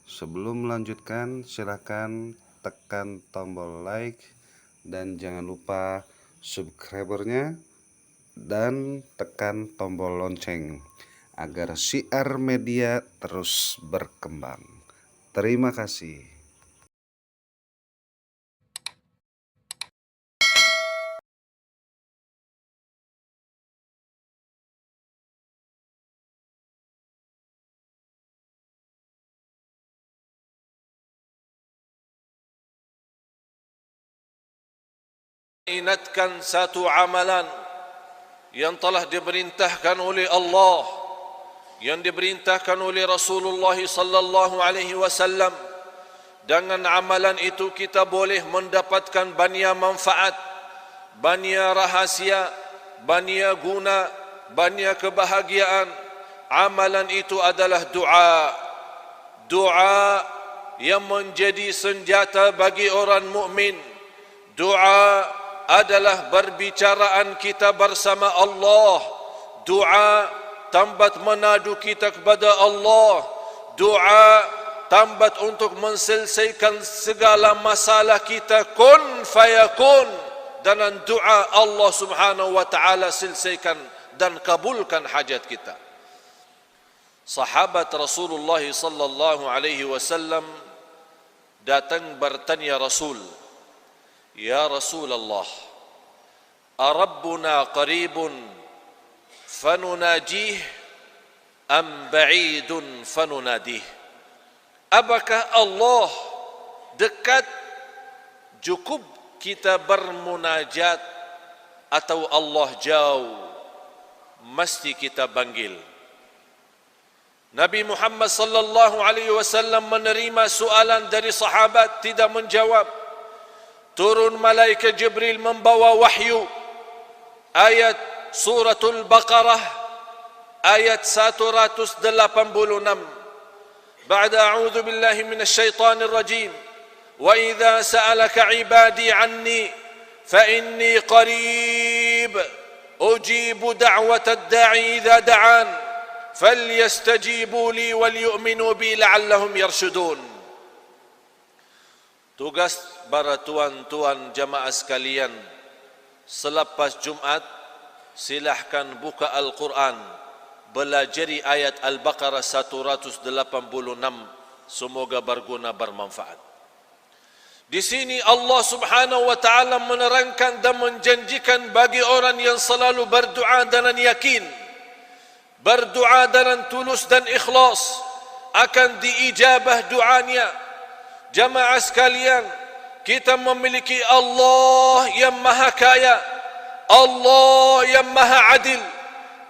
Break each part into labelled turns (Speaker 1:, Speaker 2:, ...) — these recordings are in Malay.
Speaker 1: Sebelum melanjutkan, silakan tekan tombol like dan jangan lupa subscribernya dan tekan tombol lonceng agar siar media terus berkembang. Terima kasih.
Speaker 2: Ingatkan satu amalan yang telah diperintahkan oleh Allah, yang diperintahkan oleh Rasulullah sallallahu alaihi wasallam. Dengan amalan itu kita boleh mendapatkan banyak manfaat, banyak rahasia, banyak guna, banyak kebahagiaan. Amalan itu adalah doa. Doa yang menjadi senjata bagi orang mukmin. Doa adalah berbicaraan kita bersama Allah. Doa tambat menadu kita kepada Allah. Doa tambat untuk menyelesaikan segala masalah kita. Kun fayakun. Dengan doa Allah subhanahu wa ta'ala selesaikan dan kabulkan hajat kita. Sahabat Rasulullah sallallahu alaihi wasallam datang bertanya Rasul, "Ya Rasulullah, arabbuna qaribun fanunajih am ba'idun fanunadih?" Apakah Allah dekat cukup kita bermunajat atau Allah jauh mesti kita panggil? Nabi Muhammad sallallahu alaihi wasallam menerima soalan dari sahabat, tidak menjawab. Turun malaikat Jibril membawa wahyu. Ayat suratul Baqarah ayat 186. Ba'da a'udzu billahi minasy syaithanir rajim. Wa idza sa'alaka 'ibadi 'anni fa inni qarib ujibu da'watad da'i idza da'an falyastajibu li wal yu'minu bi la'allahum yarshudun. Tugas para tuan-tuan jamaah sekalian, selepas Jumat silahkan buka Al-Quran, belajari ayat Al-Baqarah 186, semoga berguna bermanfaat. Di sini Allah subhanahu wa ta'ala menerangkan dan menjanjikan bagi orang yang selalu berdoa dengan yakin, berdoa dengan tulus dan ikhlas, akan diijabah doanya. Jamaah sekalian, kita memiliki Allah yang maha kaya, Allah yang maha adil,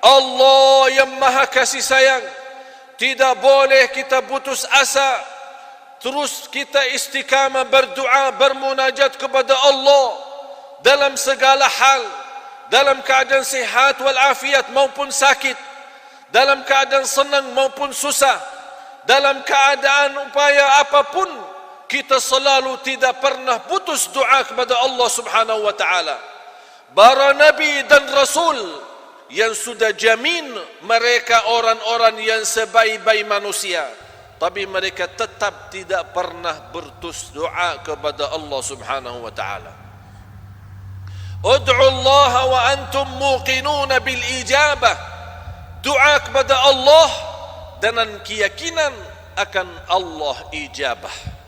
Speaker 2: Allah yang maha kasih sayang. Tidak boleh kita putus asa. Terus kita istiqamah berdoa, bermunajat kepada Allah dalam segala hal, dalam keadaan sihat wal afiat maupun sakit, dalam keadaan senang maupun susah, dalam keadaan upaya apapun, kita selalu tidak pernah putus doa kepada Allah subhanahu wa ta'ala. Para nabi dan rasul yang sudah jamin mereka orang-orang yang sebaik-baik manusia, tapi mereka tetap tidak pernah bertus doa kepada Allah subhanahu wa ta'ala. Ud'u Allah wa antum muqinuna bil ijabah. Doa kepada Allah dengan keyakinan akan Allah ijabah.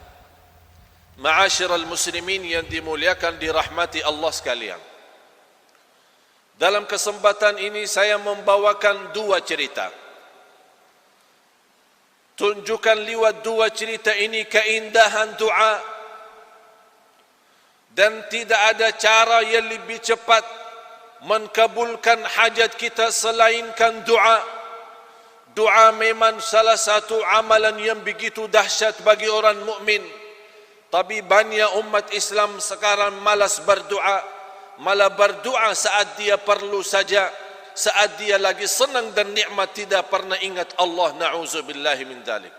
Speaker 2: Ma'asyiral muslimin yang dimuliakan dirahmati Allah sekalian, dalam kesempatan ini saya membawakan dua cerita. Tunjukkan lewat dua cerita ini keindahan doa, dan tidak ada cara yang lebih cepat menkabulkan hajat kita selainkan doa. Doa memang salah satu amalan yang begitu dahsyat bagi orang mukmin. Tapi banyak umat Islam sekarang malas berdoa, malah berdoa saat dia perlu saja, saat dia lagi senang dan nikmat, tidak pernah ingat Allah. Na'udzubillahi min dzalik.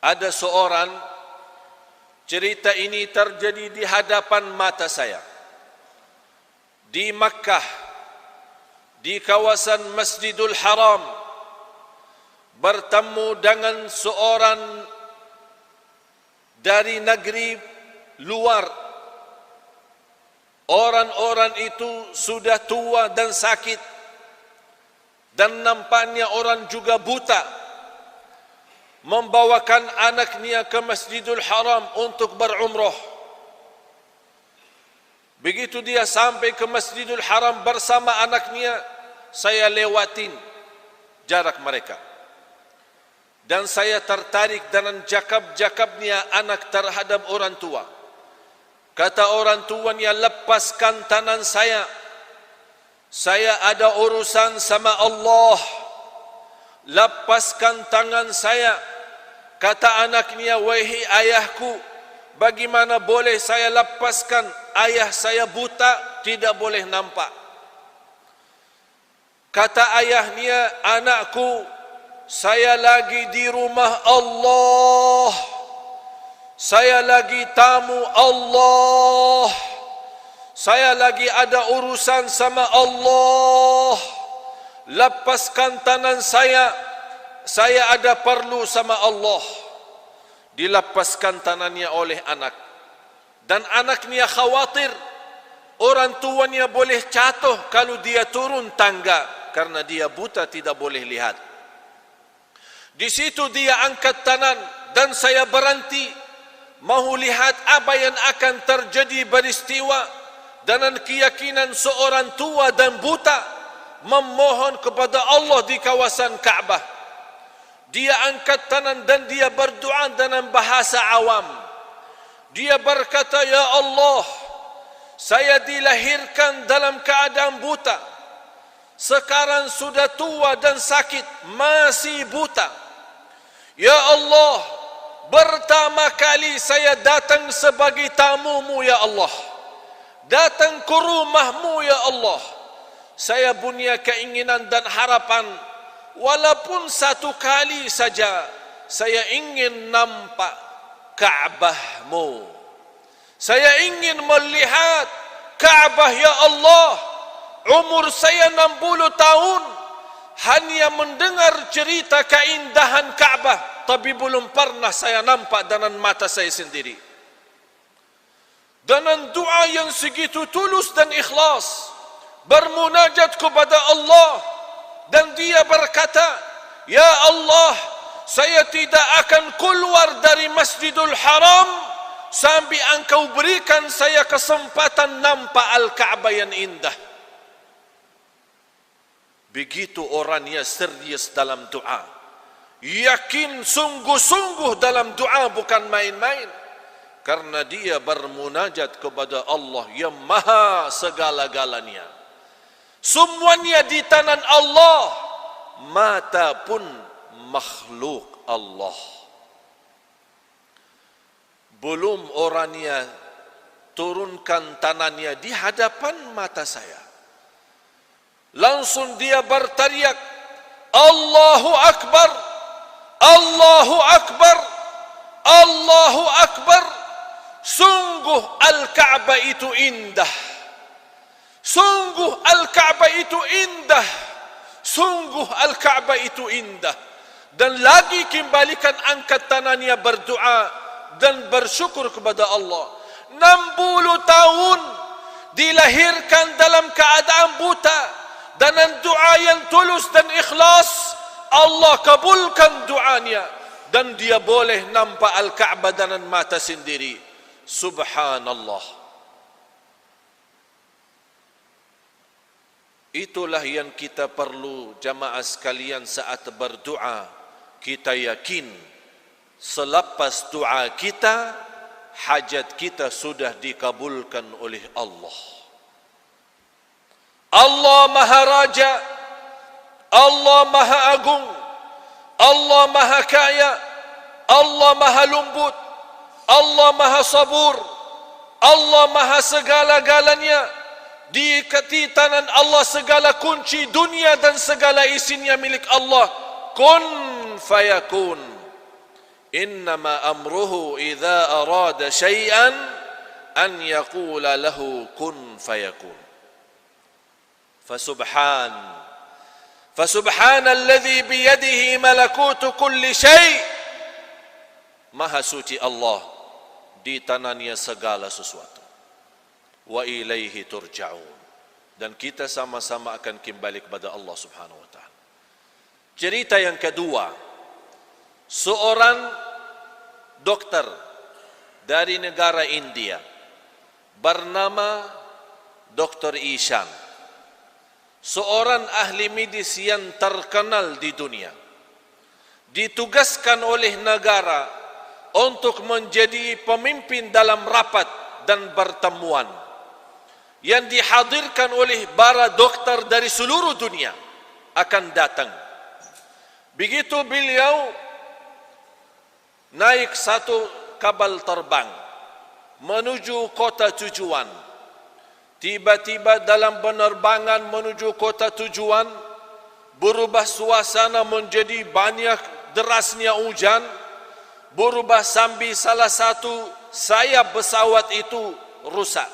Speaker 2: Ada seorang, cerita ini terjadi di hadapan mata saya, di Makkah, di kawasan Masjidul Haram. bertemu dengan seorang dari negeri luar. Orang-orang itu sudah tua dan sakit, dan nampaknya orang juga buta. Membawakan anaknya ke Masjidil Haram untuk berumrah. Begitu dia sampai ke Masjidil Haram bersama anaknya, saya lewatin jarak mereka. Dan saya tertarik dengan jakab-jakabnya anak terhadap orang tua. Kata orang tuanya, lepaskan tangan saya. Saya ada urusan sama Allah. Lepaskan tangan saya. Kata anaknya, wahai ayahku, bagaimana boleh saya lepaskan? Ayah saya buta, tidak boleh nampak. Kata ayahnya, anakku, saya lagi di rumah Allah. Saya lagi tamu Allah. Saya lagi ada urusan sama Allah. Lepaskan tangan saya. Saya ada perlu sama Allah. Dilepaskan tangannya oleh anak. Dan anaknya khawatir orang tuanya boleh jatuh kalau dia turun tangga, karena dia buta, tidak boleh lihat. Di situ dia angkat tangan dan saya berhenti. Mahu lihat apa yang akan terjadi peristiwa dengan keyakinan seorang tua dan buta memohon kepada Allah di kawasan Ka'bah. Dia angkat tangan dan dia berdoa dengan bahasa awam. Dia berkata, ya Allah, saya dilahirkan dalam keadaan buta. Sekarang sudah tua dan sakit, masih buta. Ya Allah, pertama kali saya datang sebagai tamumu ya Allah. Datang ke rumahmu ya Allah. Saya punya keinginan dan harapan, walaupun satu kali saja, saya ingin nampak Ka'bahmu. Saya ingin melihat Ka'bah ya Allah. Umur saya 60 tahun. Hanya mendengar cerita keindahan Ka'bah, tapi belum pernah saya nampak dengan mata saya sendiri. Dengan doa yang segitu tulus dan ikhlas, bermunajat kepada Allah, dan dia berkata, ya Allah, saya tidak akan keluar dari Masjidil Haram sampai engkau berikan saya kesempatan nampak Al-Ka'bah yang indah. Begitu orangnya serius dalam doa, yakin sungguh-sungguh dalam doa, bukan main-main. Karena dia bermunajat kepada Allah yang maha segala-galanya. Semuanya di tangan Allah, mata pun makhluk Allah. Belum orangnya turunkan tangannya di hadapan mata saya, langsung dia berteriak, Allahu Akbar, Allahu Akbar, Allahu Akbar. Sungguh Al-Ka'bah itu indah. Sungguh Al-Ka'bah itu indah. Sungguh Al-Ka'bah itu indah. Dan lagi kembalikan angkat tangannya berdoa dan bersyukur kepada Allah. 60 tahun dilahirkan dalam keadaan buta. Dengan doa yang tulus dan ikhlas, Allah kabulkan doanya. Dan dia boleh nampak Al-Ka'bah dengan mata sendiri. Subhanallah. Itulah yang kita perlu jamaah sekalian saat berdoa. Kita yakin selepas doa kita, hajat kita sudah dikabulkan oleh Allah. Allah Maha Raja, Allah Maha Agung, Allah Maha Kaya, Allah Maha Lembut, Allah Maha Sabur, Allah Maha segala-galanya. Di tangan Allah segala kunci dunia dan segala isinya milik Allah. Kun fayakun. Innama amruhu idza arada syai'an an yaqula lahu kun fayakun. Fasubhanalladzi biyadihi malakutu kulli syai'. Maha suci Allah, di tangannya segala sesuatu. Wa ilaihi turja'un. Dan kita sama-sama akan kembali kepada Allah Subhanahu wa taala. Cerita yang kedua, seorang dokter dari negara India bernama Dr. Ishan, seorang ahli medis yang terkenal di dunia, ditugaskan oleh negara untuk menjadi pemimpin dalam rapat dan pertemuan yang dihadirkan oleh para dokter dari seluruh dunia akan datang. Begitu beliau naik satu kapal terbang menuju kota tujuan, tiba-tiba dalam penerbangan menuju kota tujuan berubah suasana menjadi banyak derasnya hujan, berubah sambil salah satu sayap pesawat itu rusak.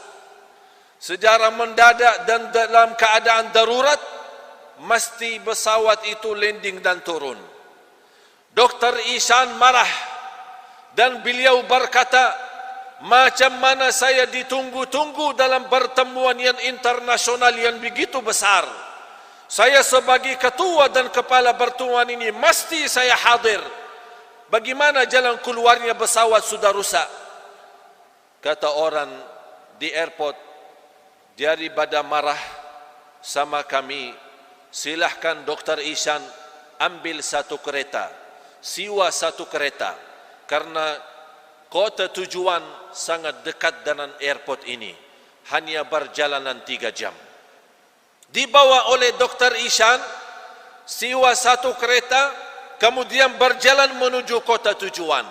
Speaker 2: Secara mendadak dan dalam keadaan darurat, mesti pesawat itu landing dan turun. Dr. Ishan marah dan beliau berkata, macam mana saya ditunggu-tunggu dalam pertemuan yang internasional yang begitu besar. Saya sebagai ketua dan kepala pertemuan ini mesti saya hadir. Bagaimana jalan keluarnya pesawat sudah rusak? Kata orang di airport, daripada marah sama kami, silahkan Dr. Ishan ambil satu kereta, sewa satu kereta, karena kota tujuan sangat dekat dengan airport ini, hanya perjalanan 3 jam. Dibawa oleh Dr. Ishan, sewa satu kereta, kemudian berjalan menuju kota tujuan.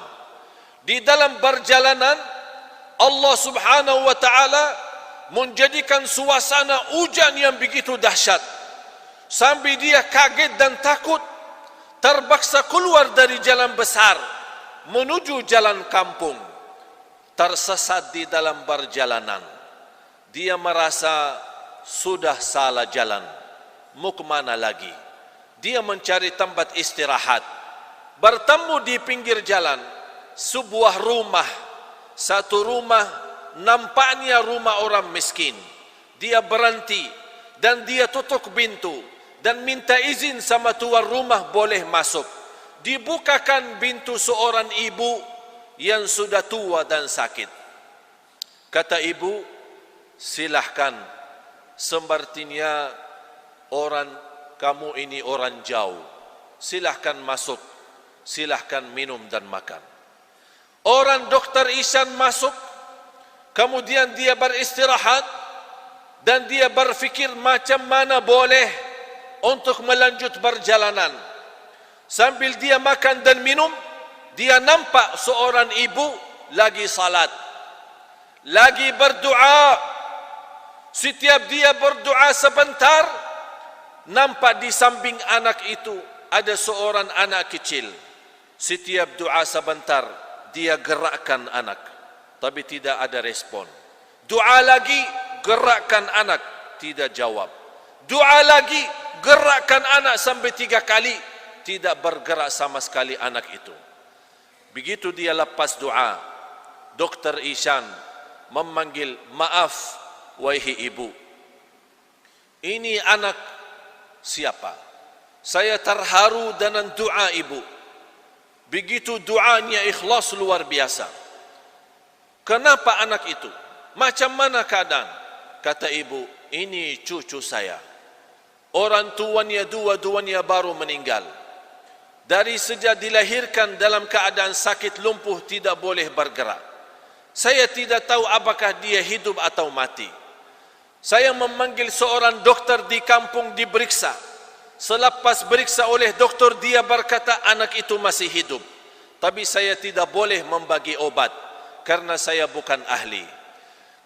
Speaker 2: Di dalam perjalanan, Allah Subhanahu wa taala menjadikan suasana hujan yang begitu dahsyat, sampai dia kaget dan takut, terpaksa keluar dari jalan besar menuju jalan kampung. Tersesat di dalam perjalanan, dia merasa sudah salah jalan, mau kemana lagi? Dia mencari tempat istirahat, bertemu di pinggir jalan sebuah rumah. Satu rumah nampaknya rumah orang miskin. Dia berhenti dan dia tutup pintu dan minta izin sama tuan rumah boleh masuk. Dibukakan pintu seorang ibu yang sudah tua dan sakit. Kata ibu, silahkan, sepertinya orang kamu ini orang jauh, silahkan masuk, silahkan minum dan makan. Orang Dr. Ishan masuk, kemudian dia beristirahat dan dia berfikir macam mana boleh untuk melanjut perjalanan. Sambil dia makan dan minum, dia nampak seorang ibu lagi salat, lagi berdoa. Setiap dia berdoa sebentar, nampak di samping anak itu ada seorang anak kecil. Setiap doa sebentar, dia gerakkan anak, tapi tidak ada respon. Doa lagi, gerakkan anak, tidak jawab. Doa lagi, gerakkan anak sampai 3 kali, tidak bergerak sama sekali anak itu. Begitu dia lepas doa, Dr. Ishan memanggil, maaf wahai ibu, ini anak siapa? Saya terharu dengan doa ibu. Begitu doanya ikhlas luar biasa. Kenapa anak itu? Macam mana keadaan? Kata ibu, ini cucu saya. Orang tuanya dua-duanya baru meninggal. Dari sejak dilahirkan dalam keadaan sakit lumpuh, tidak boleh bergerak. Saya tidak tahu apakah dia hidup atau mati. Saya memanggil seorang dokter di kampung diperiksa. Selepas periksa oleh doktor, dia berkata anak itu masih hidup. Tapi saya tidak boleh membagi obat karena saya bukan ahli.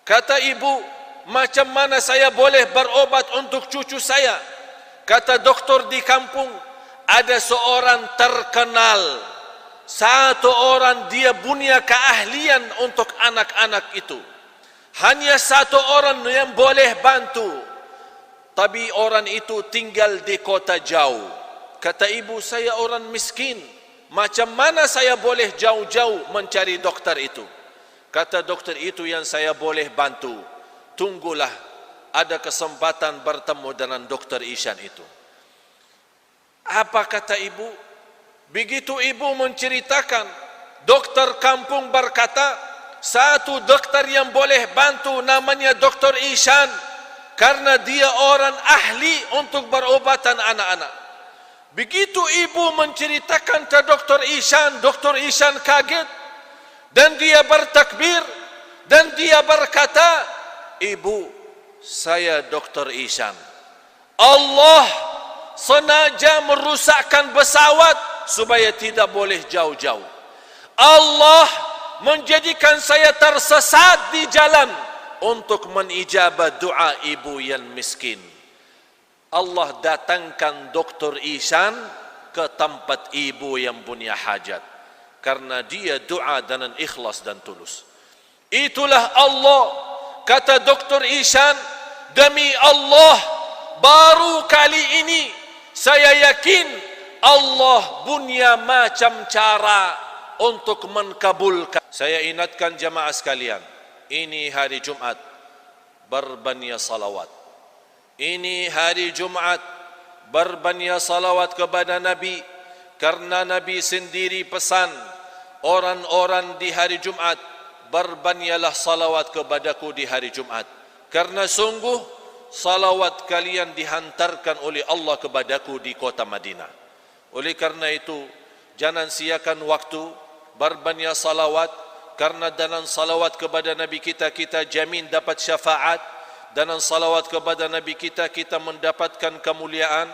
Speaker 2: Kata ibu, macam mana saya boleh berobat untuk cucu saya? Kata doktor di kampung, ada seorang terkenal, satu orang dia punya keahlian untuk anak-anak itu. Hanya satu orang yang boleh bantu. tapi orang itu tinggal di kota jauh. Kata ibu, saya orang miskin, macam mana saya boleh jauh-jauh mencari dokter itu? Kata dokter itu, yang saya boleh bantu, tunggulah ada kesempatan bertemu dengan dokter Ishan itu. Apa kata ibu? Begitu ibu menceritakan, dokter kampung berkata, satu dokter yang boleh bantu namanya dokter Ishan, karena dia orang ahli untuk berobatan anak-anak. Begitu ibu menceritakan ke dokter Ishan kaget, dan dia bertakbir, dan dia berkata, ibu, saya dokter Ishan. Allah sengaja merusakkan pesawat supaya tidak boleh jauh-jauh. Allah menjadikan saya tersesat di jalan untuk menijabah doa ibu yang miskin. Allah datangkan dokter Ishan ke tempat ibu yang punya hajat, karena dia doa dengan ikhlas dan tulus. Itulah Allah. Kata dokter Ishan, demi Allah, baru kali ini saya yakin Allah punya macam cara untuk mengkabulkan. Saya ingatkan jamaah sekalian, ini hari Jumat, berbanyak salawat. Ini hari Jumat, berbanyak salawat kepada Nabi, karena Nabi sendiri pesan orang-orang di hari Jumat, berbanyaklah salawat kepadaku di hari Jumat, karena sungguh salawat kalian dihantarkan oleh Allah kepadaku di kota Madinah. Oleh karena itu, jangan siakan waktu, berbanyak salawat, karena dengan salawat kepada Nabi kita, kita jamin dapat syafaat. Dengan salawat kepada Nabi kita, kita mendapatkan kemuliaan.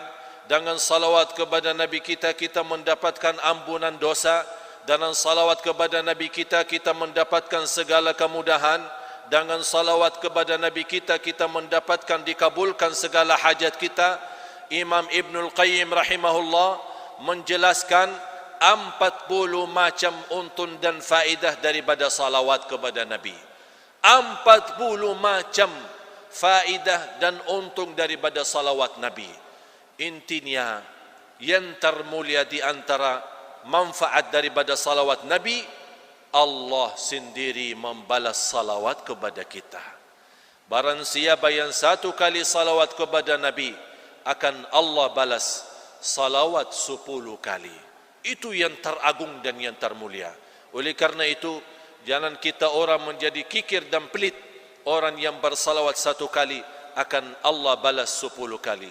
Speaker 2: Dengan salawat kepada Nabi kita, kita mendapatkan ampunan dosa. Dengan salawat kepada Nabi kita, kita mendapatkan segala kemudahan. Dengan salawat kepada Nabi kita, kita mendapatkan dikabulkan segala hajat kita. Imam Ibnul Qayyim rahimahullah menjelaskan 40 macam untun dan faedah daripada salawat kepada Nabi. 40 macam faedah dan untung daripada salawat Nabi. Intinya, yang termulia di antara manfaat daripada salawat Nabi, Allah sendiri membalas salawat kepada kita. Barang siapa yang satu kali salawat kepada Nabi, akan Allah balas salawat 10 kali. Itu yang teragung dan yang termulia. Oleh karena itu, jangan kita orang menjadi kikir dan pelit. Orang yang bersalawat 1 kali, akan Allah balas 10 kali.